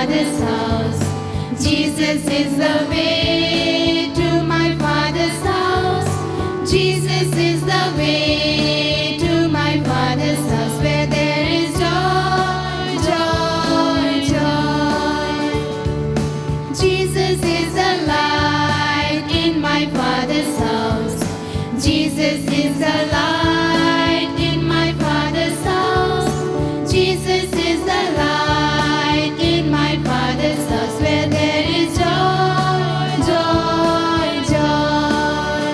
Father's house. Jesus is the way to my Father's house. Jesus is the way to my Father's house, where there is joy, joy, joy. Jesus is the light in my Father's house. Jesus is the light in my Father's house. Jesus is the light in my Father's house, where there is joy, joy, joy.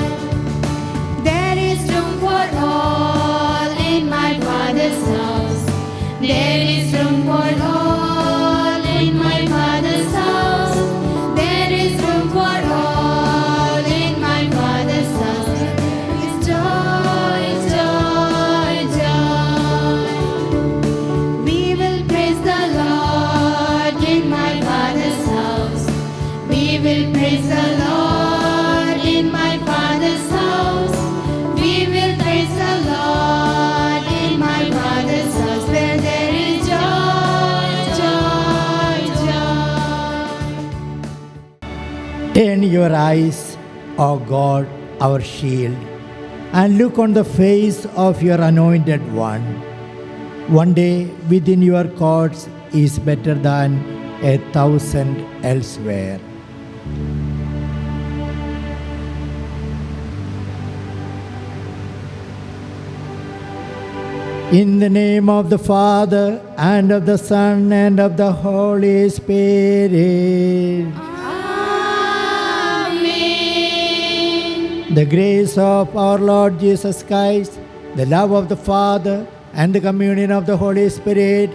There is room for all in my Father's house. There is room for all in my Father's house. There is room for all in my Father's house. There is joy, joy, joy. We will praise the Lord in my Father's house. We will praise the Lord in my Father's house. We will praise the Lord in my Father's house, where there is joy, joy, joy. Turn your eyes, O God, our shield, and look on the face of your anointed one. One day within your courts is better than 1,000 elsewhere. In the name of the Father, and of the Son, and of the Holy Spirit. Amen. The grace of our Lord Jesus Christ, the love of the Father, and the communion of the Holy Spirit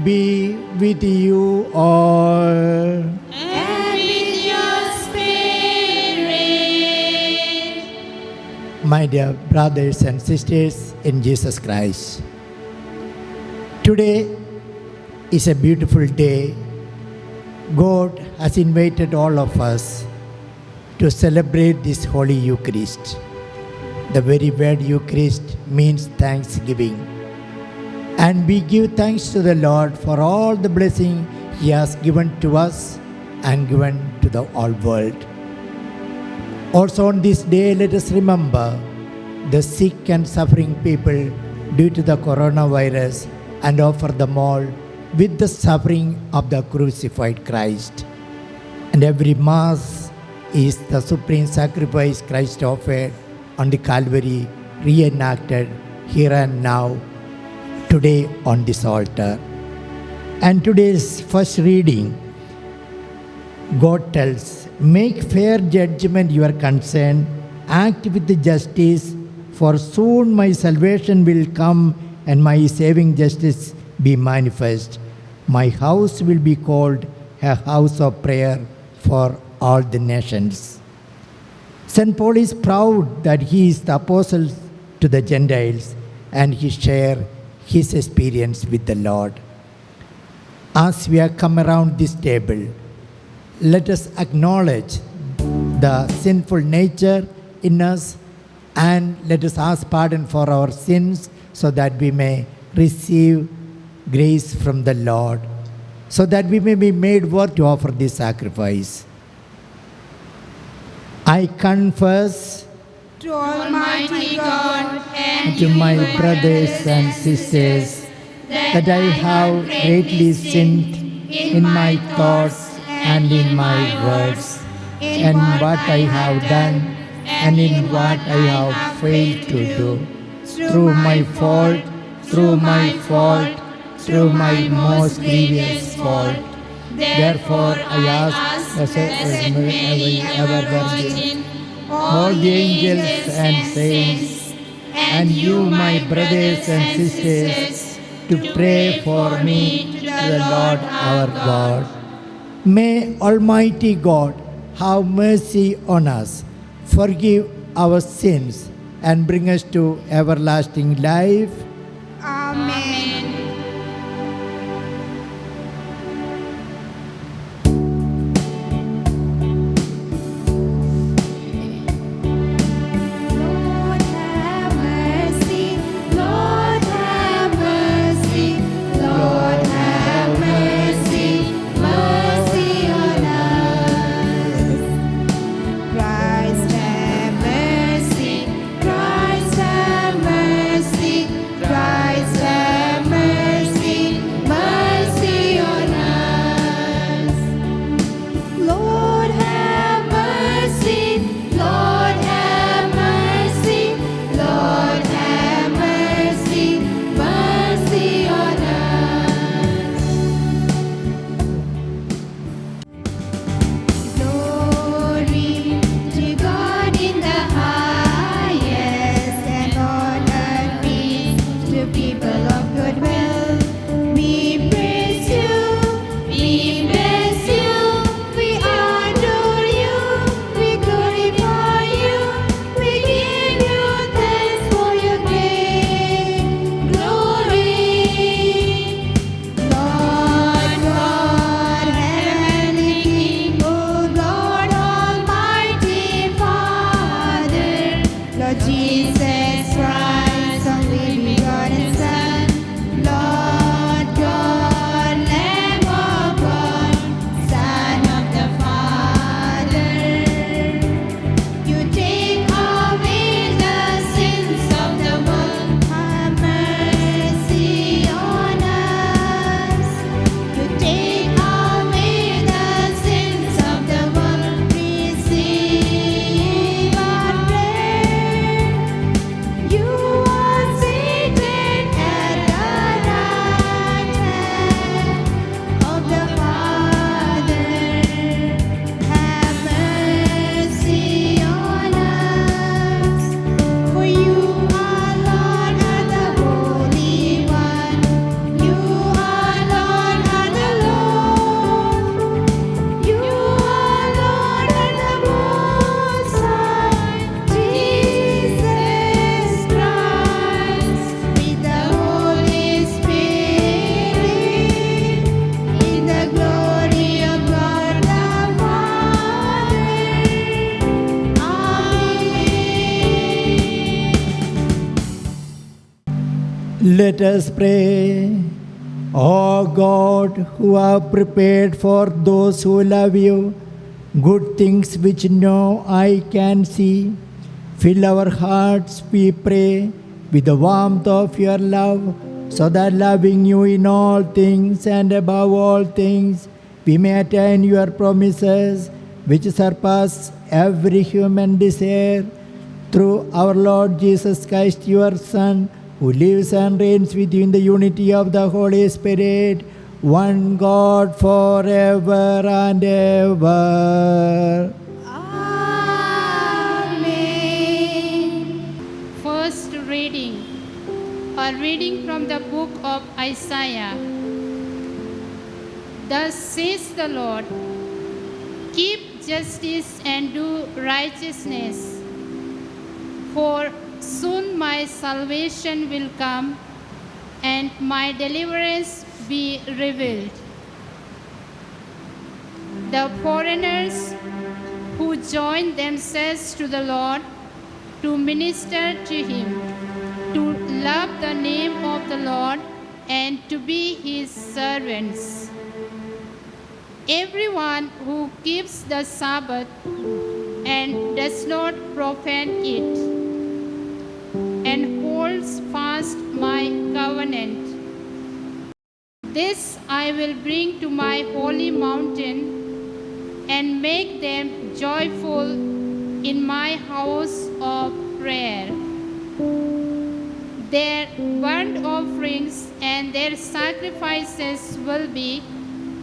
be with you all. And with your spirit. My dear brothers and sisters in Jesus Christ, today is a beautiful day. God has invited all of us to celebrate this Holy Eucharist. The very word Eucharist means thanksgiving. And we give thanks to the Lord for all the blessing He has given to us and given to the whole world. Also on this day, let us remember the sick and suffering people due to the coronavirus and offer them all with the suffering of the crucified Christ. And every Mass is the supreme sacrifice Christ offered on the Calvary, reenacted here and now, today on this altar. And today's first reading, God tells, make fair judgment your concern, act with justice, for soon my salvation will come and my saving justice be manifest. My house will be called a house of prayer for all the nations. St. Paul is proud that he is the apostle to the Gentiles and he shares his experience with the Lord. As we have come around this table, let us acknowledge the sinful nature in us and let us ask pardon for our sins so that we may receive grace from the Lord, so that we may be made worthy to offer this sacrifice. I confess To Almighty God and to my brothers and sisters that I have greatly sinned in my thoughts and in my words, and what I have done and in what I have failed to do, through my fault, through my most grievous fault. Therefore I ask as ever Virgin, all the angels and saints, and you, my brothers and sisters, to pray for me to the Lord our God. May Almighty God have mercy on us, forgive our sins, and bring us to everlasting life. Amen. Lord have mercy, Lord have mercy, Lord have mercy, mercy. Let us pray. O God, who have prepared for those who love you good things which no eye can see, fill our hearts, we pray, with the warmth of your love, so that loving you in all things and above all things, we may attain your promises, which surpass every human desire, through our Lord Jesus Christ, your Son, who lives and reigns with you in the unity of the Holy Spirit, one God forever and ever. Amen. First reading. A reading from the book of Isaiah. Thus says the Lord, keep justice and do righteousness, for soon my salvation will come and my deliverance be revealed. The foreigners who join themselves to the Lord to minister to him, to love the name of the Lord and to be his servants. Everyone who keeps the Sabbath and does not profane it, and holds fast my covenant, this I will bring to my holy mountain and make them joyful in my house of prayer. Their burnt offerings and their sacrifices will be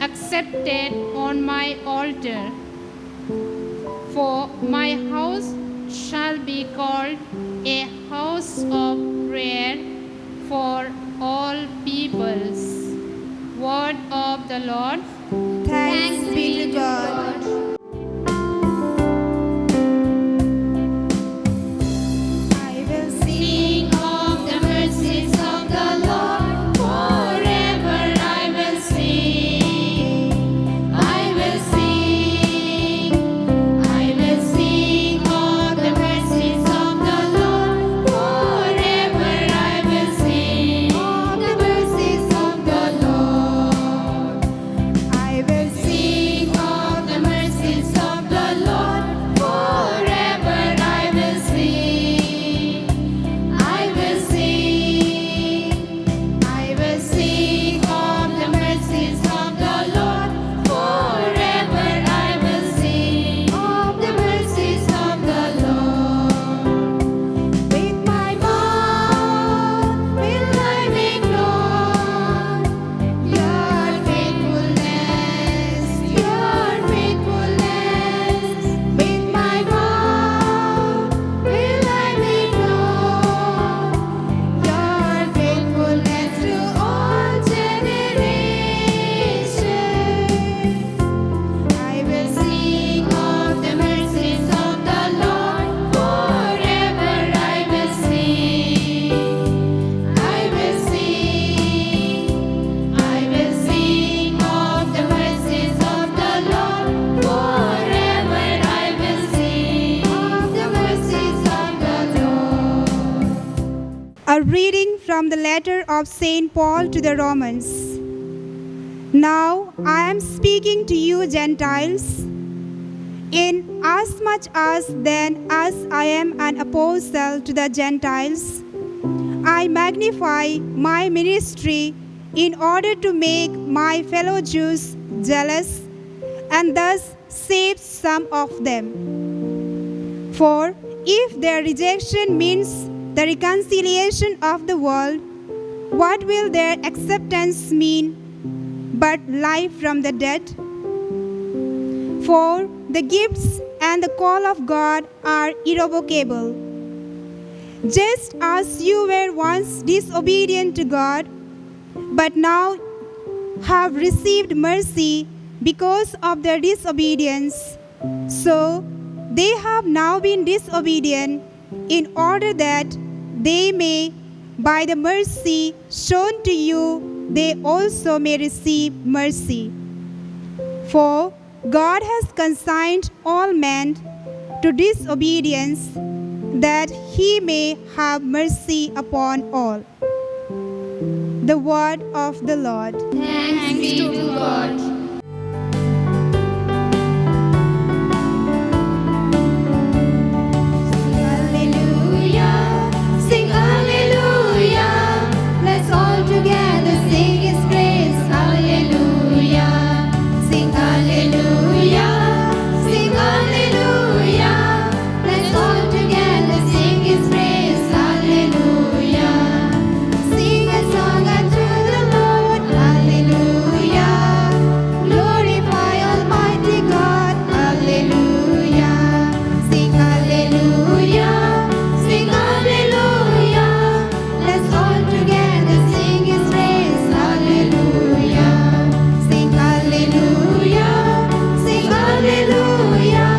accepted on my altar. For my house shall be called a house of prayer for all peoples. Word of the Lord. Thanks be to God. I will sing Of the mercies of the Lord, forever I will sing. I will sing. I will sing of the mercies of the Lord, forever I will sing. Of the mercies of the Lord. I will Sing of the mercies of the Lord, forever I will sing. I will sing. I will sing of the mercies of the Lord, forever I will sing. Of the mercies of the Lord. with my mouth will I make known Your faithfulness, your faithfulness. with my mouth will I make known Your faithfulness to all generations. I will sing of the mercies of the Lord, forever I will sing. I will sing. I will sing of the mercies of the Lord, forever I will sing. Of the mercies of the Lord. A reading from the letter of St. Paul to the Romans. Now I am speaking to you Gentiles, in as much as then as I am an apostle to the Gentiles, I magnify my ministry in order to make my fellow Jews jealous and thus save some of them. For if their rejection means the reconciliation of the world, what will their acceptance mean but life from the dead? For the gifts and the call of God are irrevocable. Just as you were once disobedient to God, but now have received mercy because of their disobedience, so they have now been disobedient in order that they may, by the mercy shown to you, they also may receive mercy. For God has consigned all men to disobedience, that he may have mercy upon all. The word of the Lord. Thanks be to God. Hallelujah, sing hallelujah. Let's all together sing His praise. Hallelujah, sing hallelujah, sing hallelujah. Let's all together sing His praise. Hallelujah, sing a song unto the Lord. Hallelujah, glorify Almighty God. Hallelujah, sing hallelujah, sing hallelujah. Let's all together sing His praise. Hallelujah, sing hallelujah, sing hallelujah.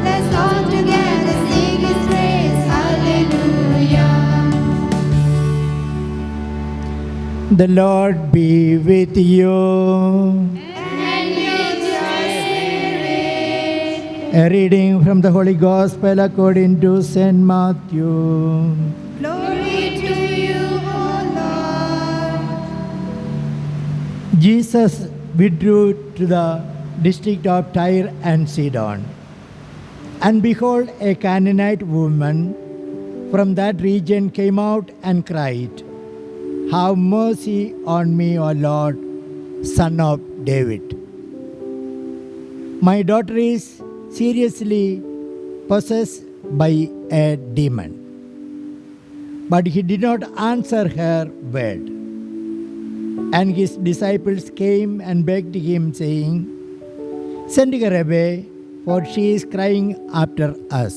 Let's all together sing His praise. Hallelujah. The Lord be with you. And with your spirit. A reading from the Holy Gospel according to St. Matthew. Glory to you, O Lord. Jesus withdrew to the district of Tyre and Sidon. And behold, a Canaanite woman from that region came out and cried, "Have mercy on me, O Lord, Son of David. My daughter is seriously possessed by a demon." But he did not answer her word. And his disciples came and begged him, saying, "Send her away, for she is crying after us."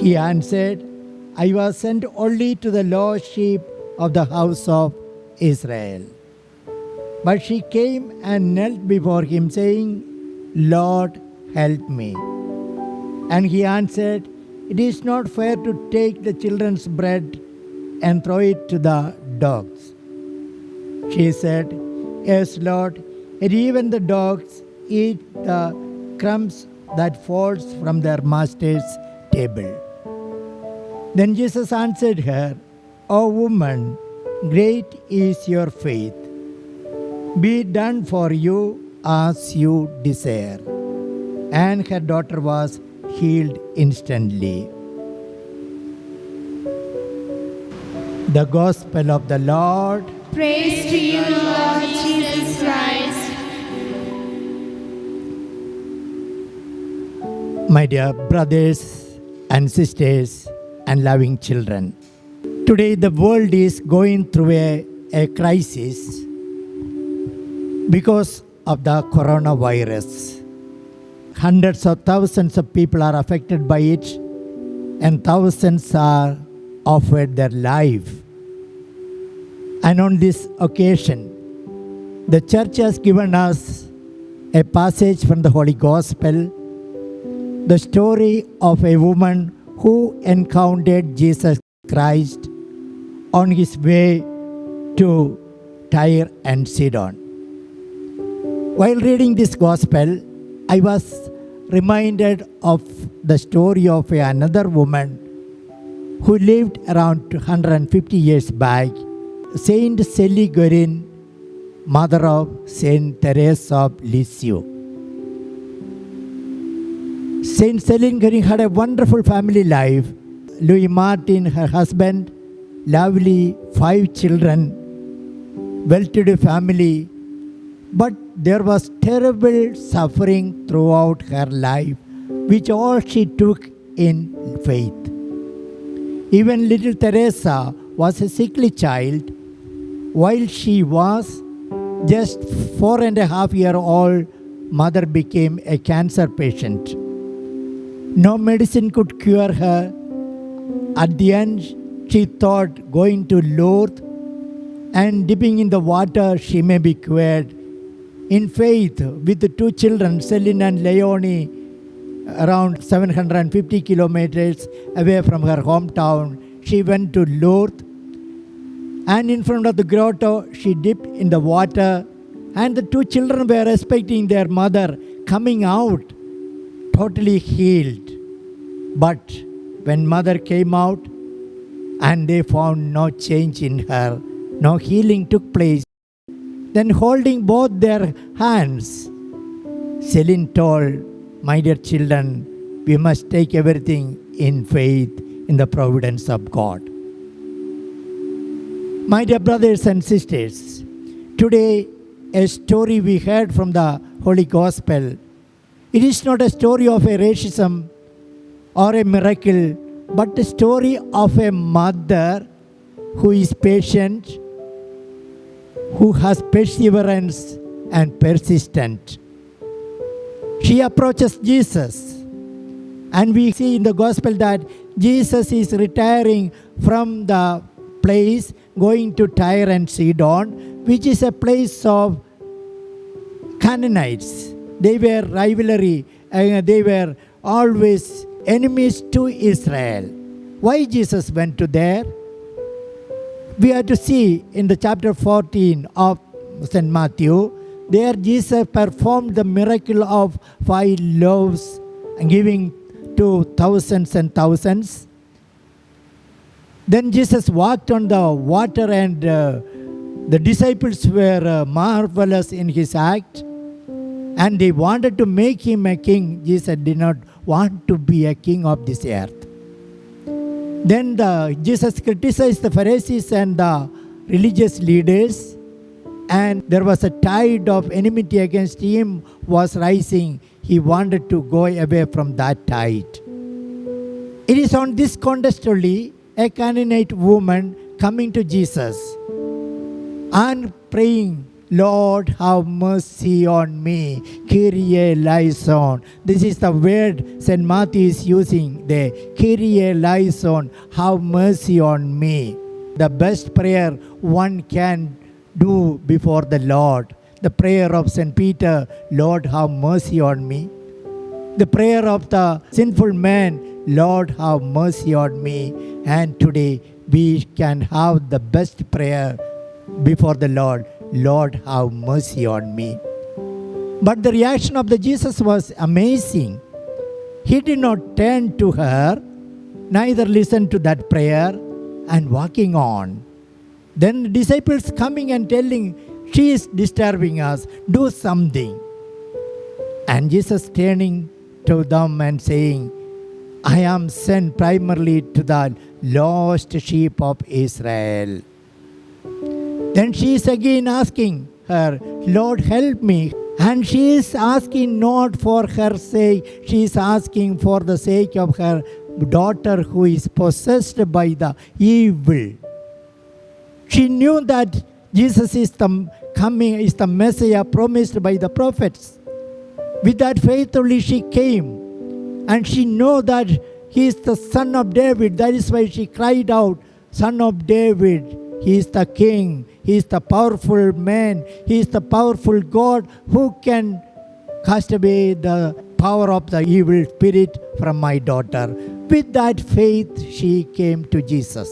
He answered, "I was sent only to the lost sheep of the house of Israel." But she came and knelt before him, saying, "Lord, help me." And he answered, "It is not fair to take the children's bread and throw it to the dogs." She said, "Yes, Lord, and even the dogs eat the crumbs that falls from their master's table." Then Jesus answered her, "O woman, great is your faith. Be done for you as you desire." And her daughter was healed instantly. The Gospel of the Lord. Praise to you, Lord Jesus Christ. My dear brothers and sisters and loving children, today the world is going through a crisis because of the coronavirus. Hundreds of thousands of people are affected by it, and thousands are offered their life. And on this occasion, the church has given us a passage from the Holy Gospel, the story of a woman who encountered Jesus Christ on his way to Tyre and Sidon. While reading this Gospel, I was reminded of the story of another woman who lived around 250 years back, Saint Céline Guerin, mother of Saint Therese of Lisieux. Saint Céline Guerin had a wonderful family life. Louis Martin, her husband, lovely 5 children, well-to-do family. But there was terrible suffering throughout her life, which all she took in faith. Even little Teresa was a sickly child. While she was just 4.5-year-old, mother became a cancer patient. No medicine could cure her. At the end, she thought going to Lourdes and dipping in the water, she may be cured. In faith, with the 2 children, Celine and Leonie, around 750 kilometers away from her hometown, she went to Lourdes. And in front of the grotto, she dipped in the water. And the 2 children were expecting their mother coming out, totally healed. But when mother came out and they found no change in her, No healing took place. Then, holding both their hands, Celine told, "My dear children, we must take everything in faith in the providence of God." My dear brothers and sisters, today a story we heard from the Holy Gospel. It is not a story of a racism or a miracle, but the story of a mother who is patient, who has perseverance and persistent. She approaches Jesus, and we see in the gospel that Jesus is retiring from the place, going to Tyre and Sidon, which is a place of Canaanites. They were rivalry, they were always enemies to Israel. Why Jesus went to there? We have to see in the chapter 14 of St. Matthew, there Jesus performed the miracle of 5 loaves and giving to thousands and thousands. Then Jesus walked on the water, and the disciples were marvelous in his act, and they wanted to make him a king. Jesus did not want to be a king of this earth. Then Jesus criticized the Pharisees and the religious leaders, and there was a tide of enmity against him was rising. He wanted to go away from that tide. It is on this context only a Canaanite woman coming to Jesus and praying, "Lord, have mercy on me. Kyrie eleison." This is the word St. Matthew is using there. Kyrie eleison, have mercy on me. The best prayer one can do before the Lord. The prayer of St. Peter, "Lord, have mercy on me." The prayer of the sinful man, "Lord, have mercy on me." And today we can have the best prayer before the Lord, "Lord, have mercy on me." But the reaction of the Jesus was amazing. He did not turn to her, neither listen to that prayer, and walking on. Then the disciples coming and telling, "She is disturbing us, do something." And Jesus turning to them and saying, "I am sent primarily to the lost sheep of Israel." Then she is again asking her, "Lord, help me." And she is asking not for her sake, she is asking for the sake of her daughter who is possessed by the evil. She knew that Jesus is the Messiah promised by the prophets. With that faith only she came, and she knew that he is the Son of David. That is why she cried out, "Son of David." He is the King. He is the powerful man. He is the powerful God who can cast away the power of the evil spirit from my daughter. With that faith, she came to Jesus.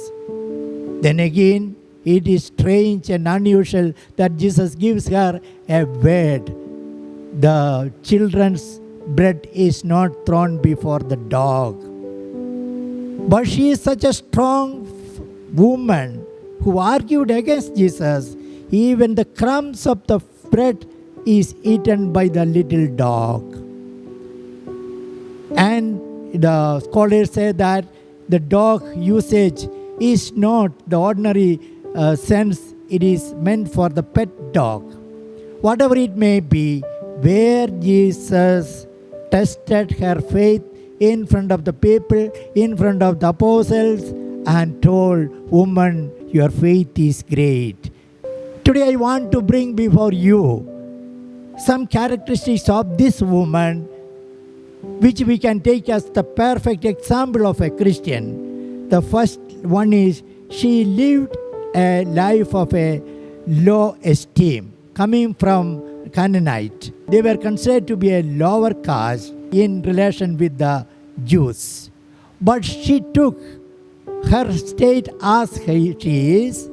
Then again, it is strange and unusual that Jesus gives her a word. The children's bread is not thrown before the dog. But she is such a strong woman who argued against Jesus. Even the crumbs of the bread is eaten by the little dog. And the scholars say that the dog usage is not the ordinary sense. It is meant for the pet dog. Whatever it may be, where Jesus tested her faith in front of the people, in front of the apostles, and told, "Woman, your faith is great." Today I want to bring before you some characteristics of this woman, which we can take as the perfect example of a Christian. The first one is she lived a life of a low esteem. Coming from Canaanite, they were considered to be a lower caste in relation with the Jews. But she took her state as she is,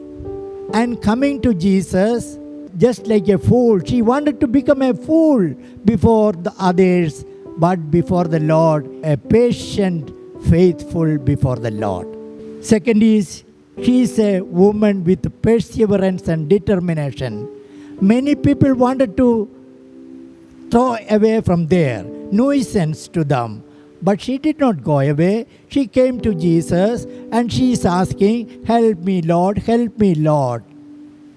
and coming to Jesus just like a fool. She wanted to become a fool before the others, but before the Lord, a patient, faithful before the Lord. Second is, She is a woman with perseverance and determination. Many people wanted to throw away from there, nuisance to them. But she did not go away. She came to Jesus and she is asking, "Help me, Lord, help me, Lord."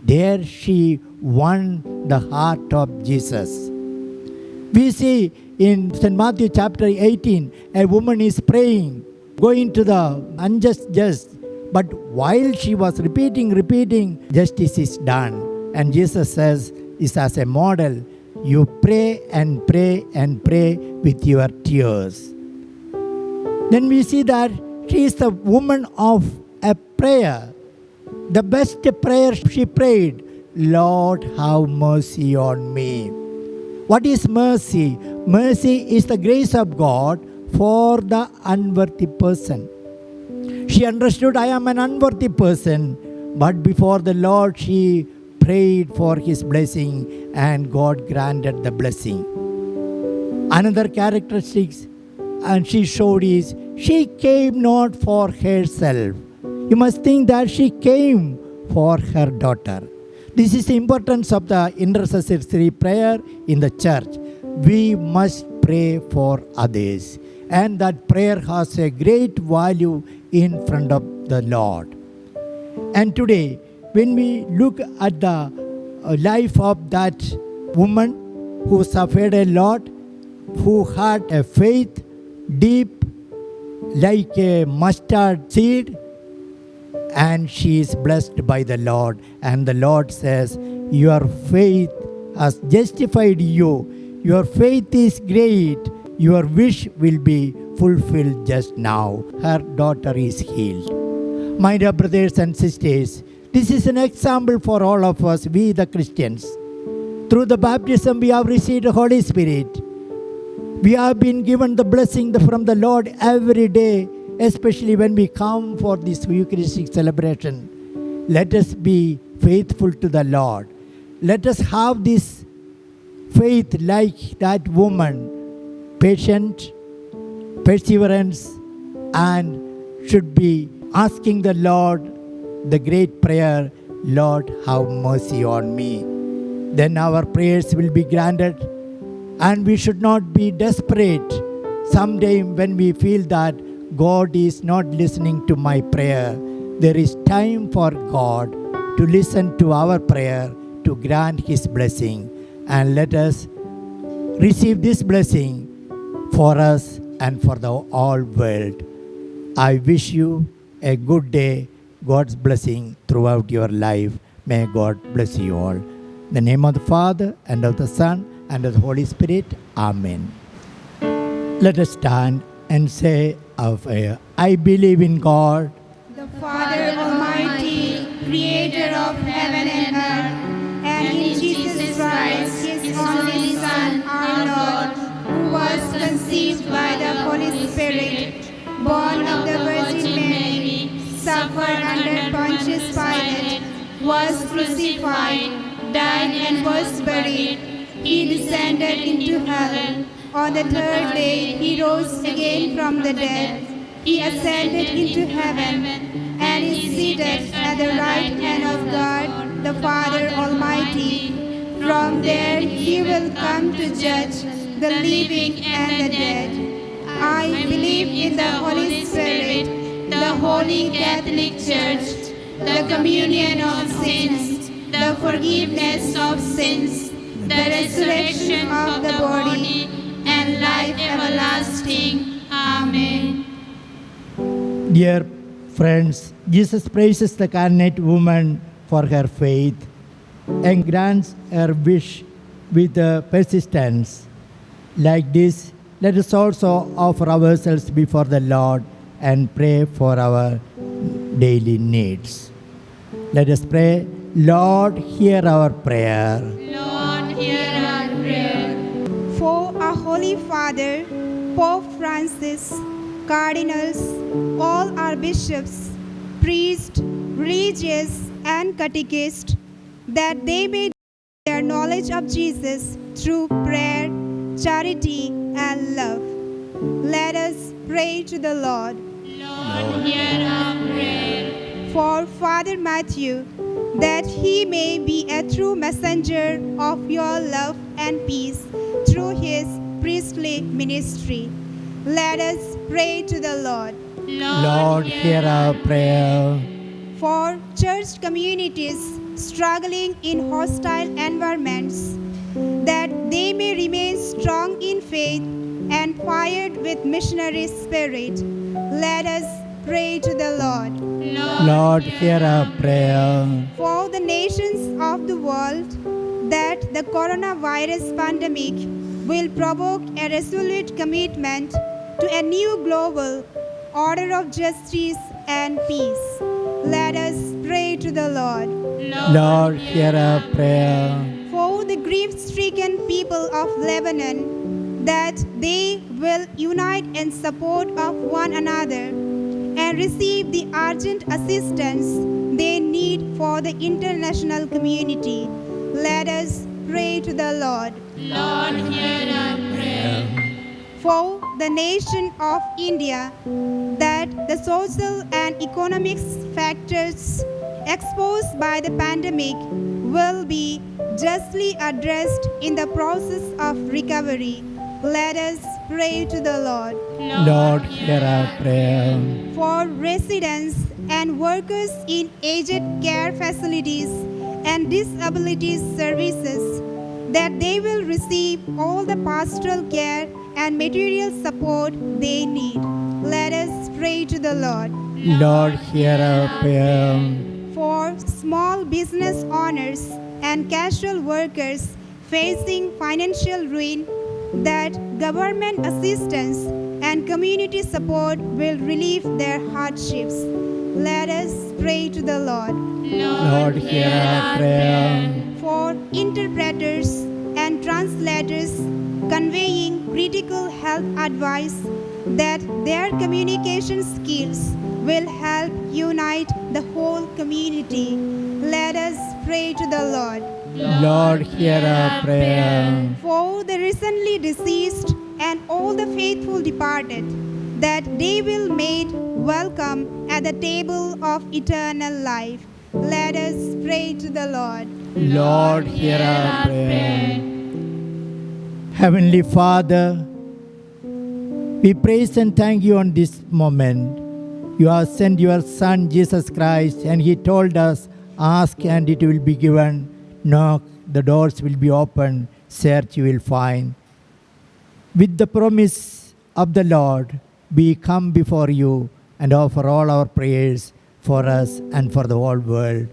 There she won the heart of Jesus. We see in St. Matthew chapter 18, a woman is praying, going to the unjust judge. But while she was repeating, justice is done. And Jesus says, is as a model, you pray and pray and pray with your tears. Then we see that she is the woman of a prayer. The best prayer she prayed, Lord, have mercy on me. What is mercy? Mercy is the grace of God for the unworthy person. She understood, I am an unworthy person, but before the Lord she prayed for His blessing and God granted the blessing. Another characteristics and she showed is, she came not for herself. You must think that she came for her daughter. This is the importance of the intercessory prayer in the church. We must pray for others. And that prayer has a great value in front of the Lord. And today, when we look at the life of that woman who suffered a lot, who had a faith deep like a mustard seed, and she is blessed by the Lord. And the Lord says, your faith has justified you. Your faith is great. Your wish will be fulfilled just now. Her daughter is healed. My dear brothers and sisters, this is an example for all of us, we the Christians. Through the baptism we have received the Holy Spirit. We have been given the blessing from the Lord every day, especially when we come for this Eucharistic celebration. Let us be faithful to the Lord. Let us have this faith like that woman, patient, perseverance, and should be asking the Lord the great prayer, Lord, have mercy on me. Then our prayers will be granted, and we should not be desperate someday when we feel that God is not listening to my prayer. There is time for God to listen to our prayer, to grant His blessing, and let us receive this blessing for us and for the whole world. I wish you a good day, God's blessing throughout your life. May God bless you all. In the name of the Father, and of the Son, and of the Holy Spirit. Amen. Let us stand and say our prayer. I believe in God, The Father Almighty, Creator of heaven and earth, and in Jesus Christ, His only Son, our Lord, who was conceived by the Holy Spirit, born of the Virgin Mary, suffered under Pontius Pilate, was crucified, died and was buried. He descended into hell. On the third day He rose again from the dead. He ascended into heaven and is seated at the right hand of God, the Father Almighty. From there He will come to judge the living and the dead. I believe in the Holy Spirit, the Holy Catholic Church, the communion of saints, the forgiveness of sins, the resurrection of the body, and life everlasting. Amen. dear friends, Jesus praises the Canaanite woman for her faith and grants her wish with persistence. Like this, let us also offer ourselves before the Lord and pray for our daily needs. Let us pray. Lord, hear our prayer. Lord, hear our prayer. For our Holy Father, Pope Francis, cardinals, all our bishops, priests, religious, and catechists, that they may their knowledge of Jesus through prayer, charity, and love. Let us pray to the Lord. Lord, hear our prayer. for Father Matthew, that he may be a true messenger of your love and peace through his priestly ministry. Let us pray to the Lord. Lord, hear our prayer. For church communities struggling in hostile environments, that they may remain strong in faith and fired with missionary spirit. Let us pray to the Lord. Lord, hear our prayer. For the nations of the world, that the coronavirus pandemic will provoke a resolute commitment to a new global order of justice and peace. Let us pray to the Lord. Lord, hear our prayer. For the grief-stricken people of Lebanon, that they will unite in support of one another and receive the urgent assistance they need for the international community. Let us pray to the Lord. Lord, hear our prayer. For the nation of India, that the social and economic factors exposed by the pandemic will be justly addressed in the process of recovery. Let us pray to the Lord. Lord, hear our prayer. For residents and workers in aged care facilities and disability services, that they will receive all the pastoral care and material support they need. Let us pray to the Lord. Lord, hear our prayer. For small business owners and casual workers facing financial ruin, that government assistance and community support will relieve their hardships. Let us pray to the Lord. Lord, hear our prayer. For interpreters and translators conveying critical health advice, that their communication skills will help unite the whole community. Let us pray to the Lord. Lord, hear our prayer. For the recently deceased and all the faithful departed, that they will made welcome at the table of eternal life. Let us pray to the Lord. Lord, hear our prayer. Heavenly Father, we praise and thank you on this moment. You have sent your Son, Jesus Christ, and He told us, ask and it will be given. Knock, the doors will be opened. Search, you will find. With the promise of the Lord, we come before you and offer all our prayers for us and for the whole world.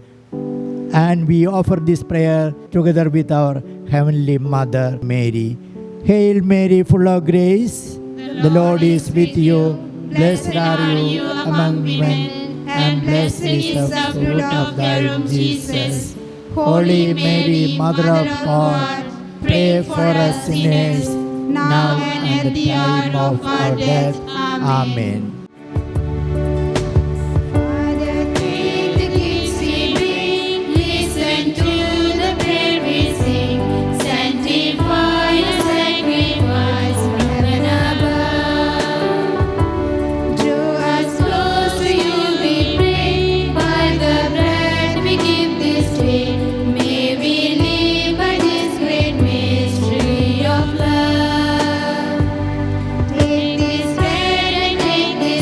And we offer this prayer together with our Heavenly Mother, Mary. Hail Mary, full of grace, the Lord is with you. Blessed are you among women, and blessed is the fruit of thy womb, Jesus. Holy Mary, Mother of God, pray for us sinners, now and at the hour of our death. Amen. Father, take the gifts we bring, listen to the prayer we sing, sanctify the sacrifice from heaven above. Draw us close to you, we pray, by the bread we give this day, may we live by this great mystery of love. Take this bread and take this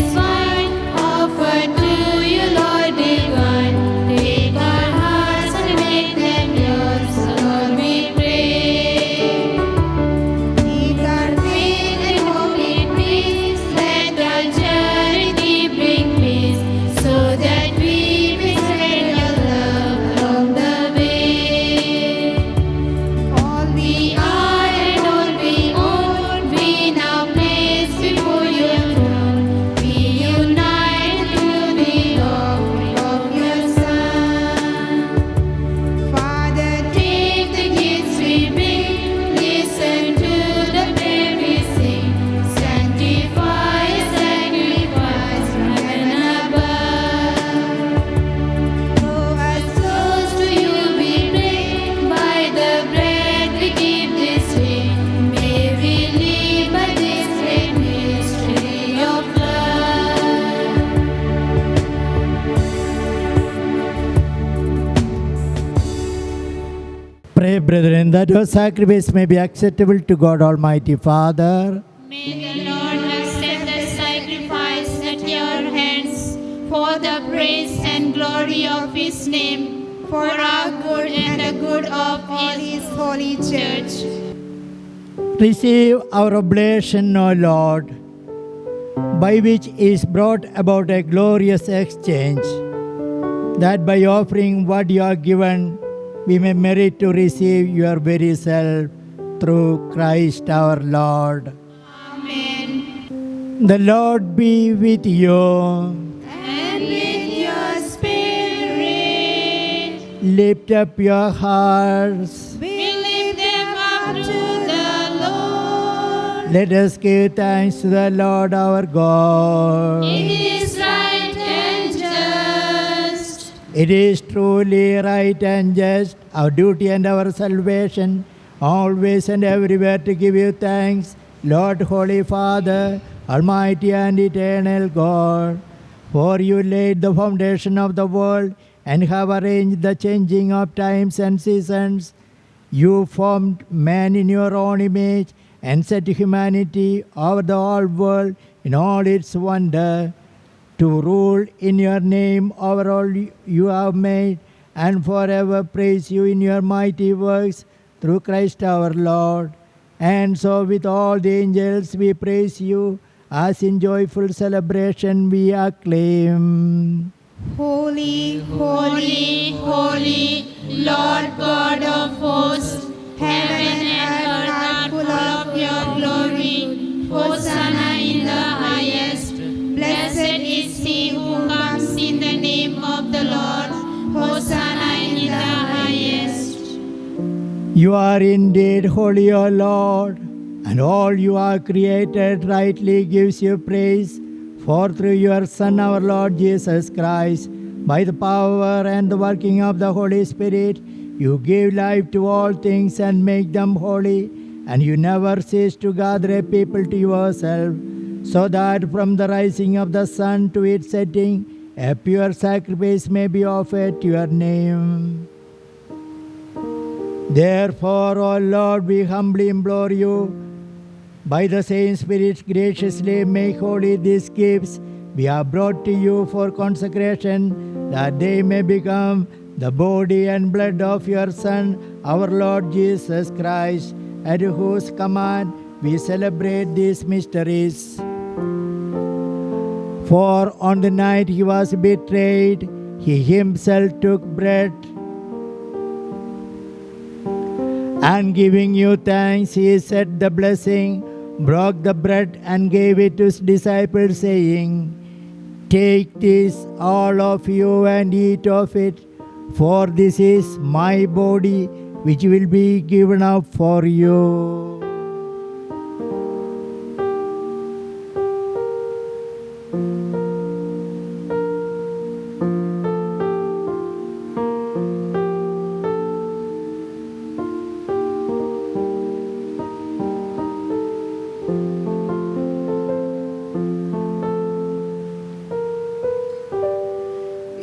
brethren, that your sacrifice may be acceptable to God Almighty Father. May the Lord accept the sacrifice at your hands for the praise and glory of His name, for our good and the good of His holy church. Receive our oblation, O Lord, by which is brought about a glorious exchange, that by offering what you are given, we may merit to receive your very self through Christ our Lord. Amen. The Lord be with you. And with your spirit, Lift up your hearts. we lift them up to the Lord. Let us give thanks to the Lord our God. It is right and just. It is truly right and just, our duty and our salvation, always and everywhere to give you thanks, Lord, Holy Father, Almighty and eternal God. For you laid the foundation of the world and have arranged the changing of times and seasons. You formed man in your own image and set humanity over the whole world in all its wonder, to rule in your name over all you have made, and forever praise you in your mighty works through Christ our Lord. And so with all the angels we praise you, as in joyful celebration we acclaim. Holy, Holy, holy, Lord God of hosts, heaven and earth are full of your glory. Hosanna in the highest. Blessed is he who comes in the name of the Lord. Hosanna in the highest. You are indeed holy, O Lord, and all you are created rightly gives you praise. For through your Son, our Lord Jesus Christ, by the power and the working of the Holy Spirit, you give life to all things and make them holy, and you never cease to gather a people to yourself, so that from the rising of the sun to its setting, a pure sacrifice may be offered to your name. Therefore, O Lord, we humbly implore you, by the same Spirit, graciously make holy these gifts we have brought to you for consecration, that they may become the body and blood of your Son, our Lord Jesus Christ, at whose command we celebrate these mysteries. For on the night he was betrayed, he himself took bread, and giving you thanks, he said the blessing, broke the bread, and gave it to his disciples, saying, "Take this, all of you, and eat of it, for this is my body, which will be given up for you."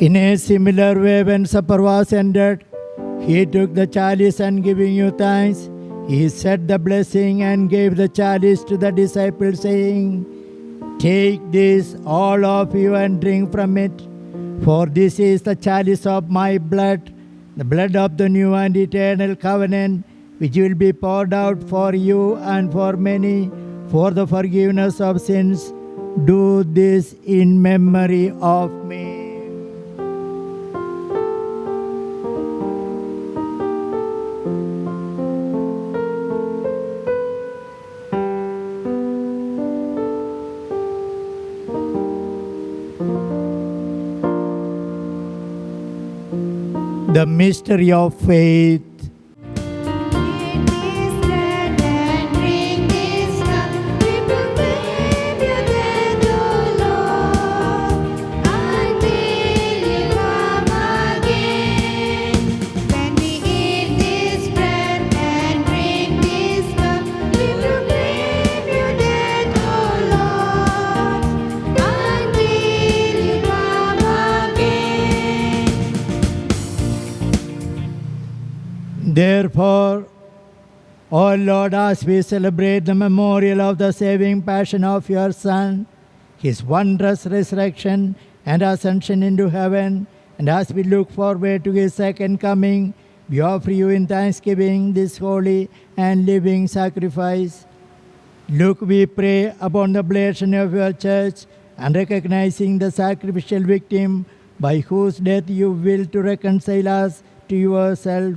In a similar way, when supper was ended, he took the chalice, and giving you thanks, he said the blessing and gave the chalice to the disciples, saying, "Take this, all of you, and drink from it, for this is the chalice of my blood, the blood of the new and eternal covenant, which will be poured out for you and for many for the forgiveness of sins. Do this in memory of me." The mystery of faith. Therefore, O Lord, as we celebrate the memorial of the saving passion of your Son, his wondrous resurrection and ascension into heaven, and as we look forward to his second coming, we offer you in thanksgiving this holy and living sacrifice. Look, we pray, upon the oblation of your church, and recognizing the sacrificial victim by whose death you will to reconcile us to yourself,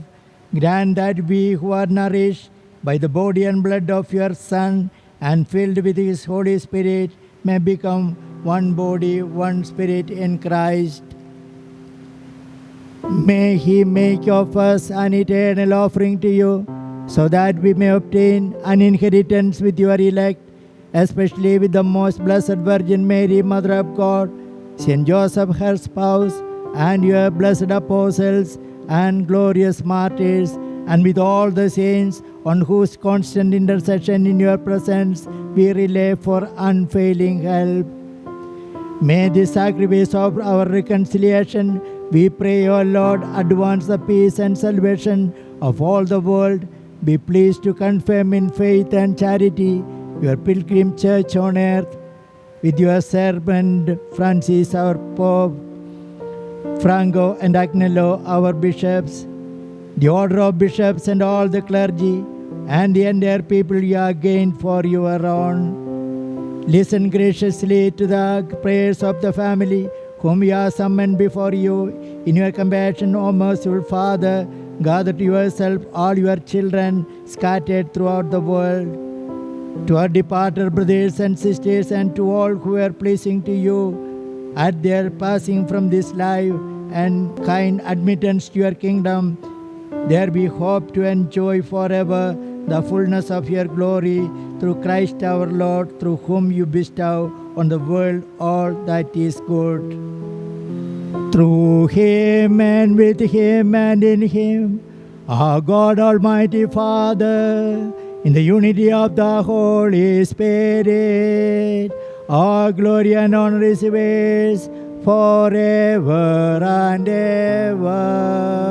grant that we who are nourished by the body and blood of your Son and filled with his Holy Spirit may become one body, one spirit in Christ. May he make of us an eternal offering to you, so that we may obtain an inheritance with your elect, especially with the most blessed Virgin Mary, Mother of God, Saint Joseph, her spouse, and your blessed apostles and glorious martyrs, and with all the saints on whose constant intercession in your presence we rely for unfailing help. May this sacrifice of our reconciliation, we pray, O Lord, advance the peace and salvation of all the world. Be pleased to confirm in faith and charity your pilgrim church on earth, with your servant Francis, our Pope, Franco and Agnello, our bishops, the order of bishops and all the clergy, and the entire people you have gained for your own. Listen graciously to the prayers of the family whom you have summoned before you. In your compassion, O merciful Father, gather to yourself all your children scattered throughout the world. To our departed brothers and sisters, and to all who are pleasing to you at their passing from this life and kind admittance to your kingdom, there we hope to enjoy forever the fullness of your glory through Christ our Lord, through whom you bestow on the world all that is good. Through him and with him and in him, our God Almighty Father, in the unity of the Holy Spirit, all glory and honor is yours forever and ever.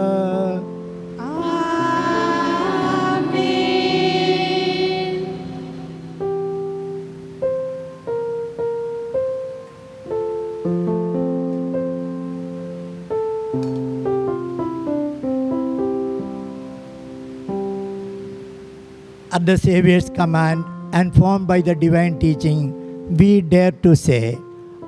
At the Saviour's command and formed by the divine teaching, we dare to say,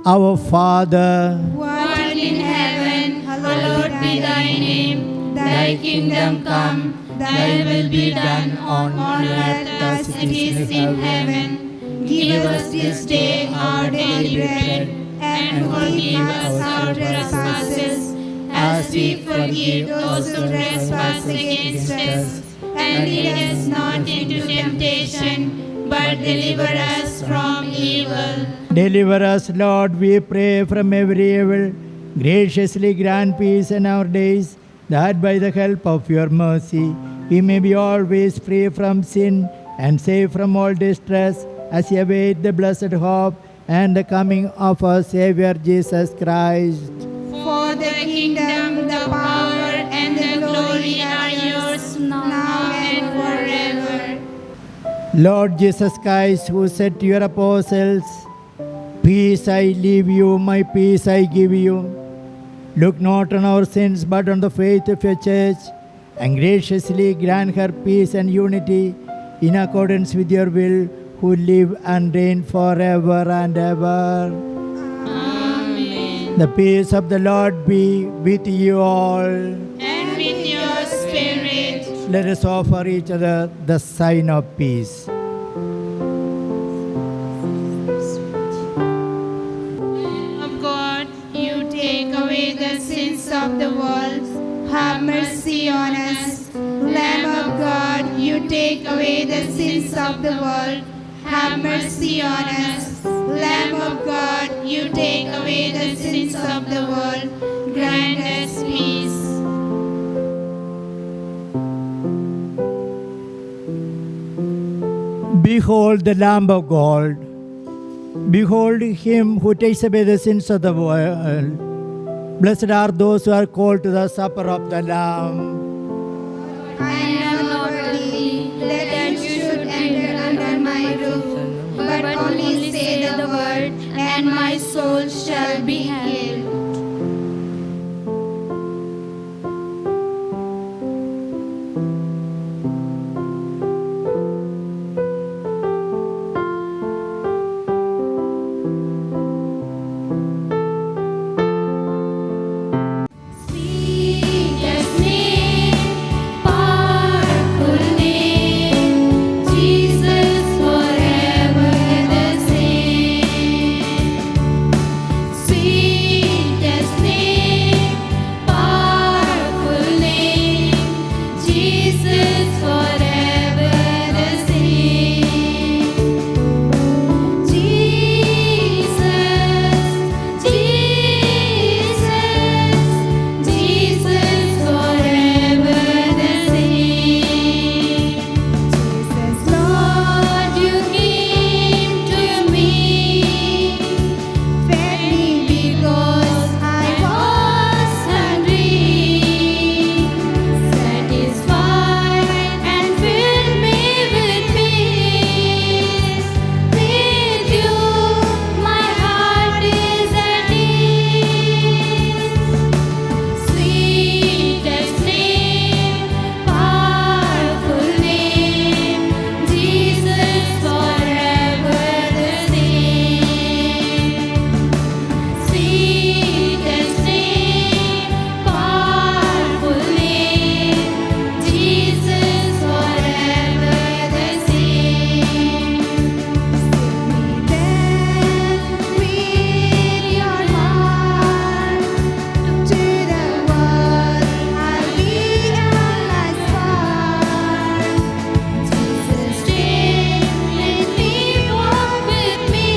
Our Father, Who art in heaven, hallowed be thy name. Thy kingdom come, thy will be done on earth as it is in heaven. Give us this day our daily bread, and forgive us our trespasses, as we forgive those who trespass against us. And lead us not into temptation, but deliver us from evil. deliver us, Lord, we pray, from every evil. Graciously grant peace in our days, that by the help of your mercy we may be always free from sin and safe from all distress, as we await the blessed hope and the coming of our Savior Jesus Christ. For the kingdom, the power, and the glory are yours now and forever. Lord Jesus Christ, who said to your apostles, Peace I leave you, my peace I give you. Look not on our sins, but on the faith of your church, and graciously grant her peace and unity in accordance with your will, who live and reign forever and ever. Amen. The peace of the Lord be with you all. And with your spirit. Let us offer each other the sign of peace. Of God, you take away the sins of the world. Have mercy on us. Lamb of God, you take away the sins of the world. Have mercy on us. Lamb of God, you take away the sins of the world. Grant us peace. Behold the Lamb of God. Behold him who takes away the sins of the world. Blessed are those who are called to the supper of the Lamb. I soul shall be healed. Sweetest name, powerful name, Jesus forever the same. Sweetest name, powerful name, Jesus forever the same. Jesus, Jesus forever the same. Jesus, Lord, you came to me, fed me because I was hungry, satisfied and filled me with peace. With you, my heart is at ease. Sweetest name, powerful name, Jesus forever the same. Sweetest name, powerful name, Jesus forever the same. With your heart to the world, I'll be on my side. Jesus, stay with me, walk with me.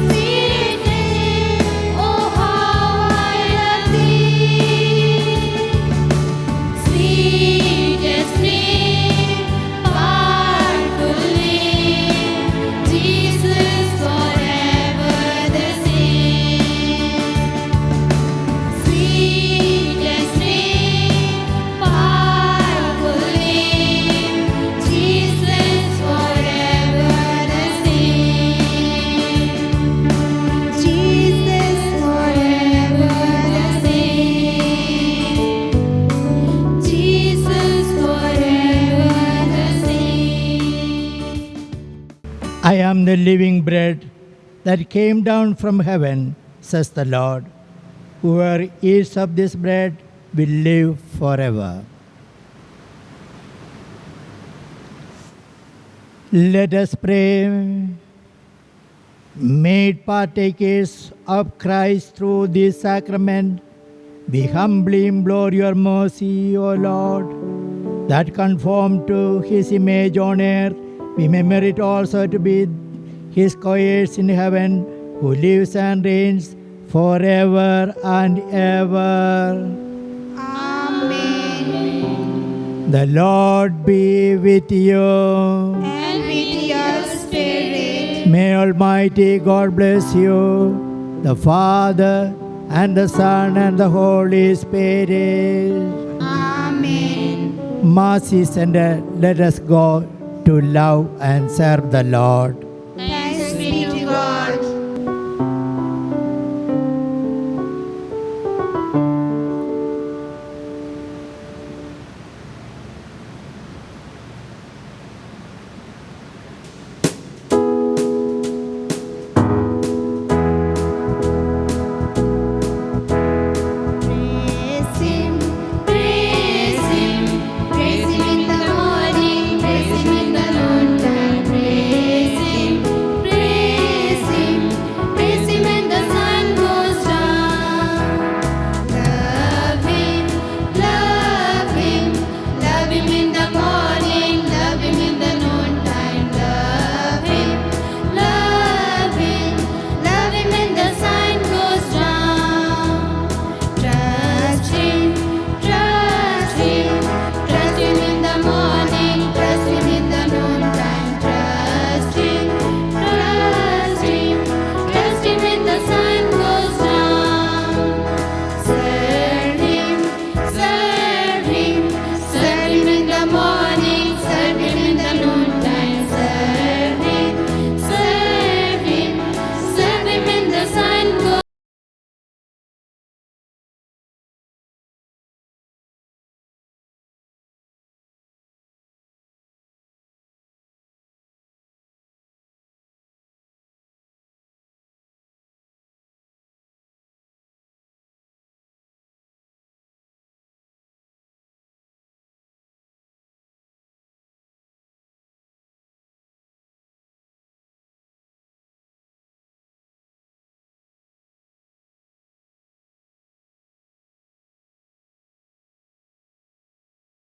Sweet name, oh how I love thee. Sweetest name, powerful name, Jesus forever the same. Sweetest name, powerful name, Jesus forever the same. Jesus forever the same. Jesus forever the same. I am the living bread that came down from heaven, says the Lord. Whoever eats of this bread will live forever. Let us pray. Made partakers of Christ through this sacrament, we humbly implore your mercy, O Lord, that conformed to his image on earth, we may merit also to be his co-heirs in heaven, who lives and reigns forever and ever. Amen. The Lord be with you. And with your spirit. May Almighty God bless you, the Father, and the Son, and the Holy Spirit. Amen. Mass is ended. Let us go to love and serve the Lord.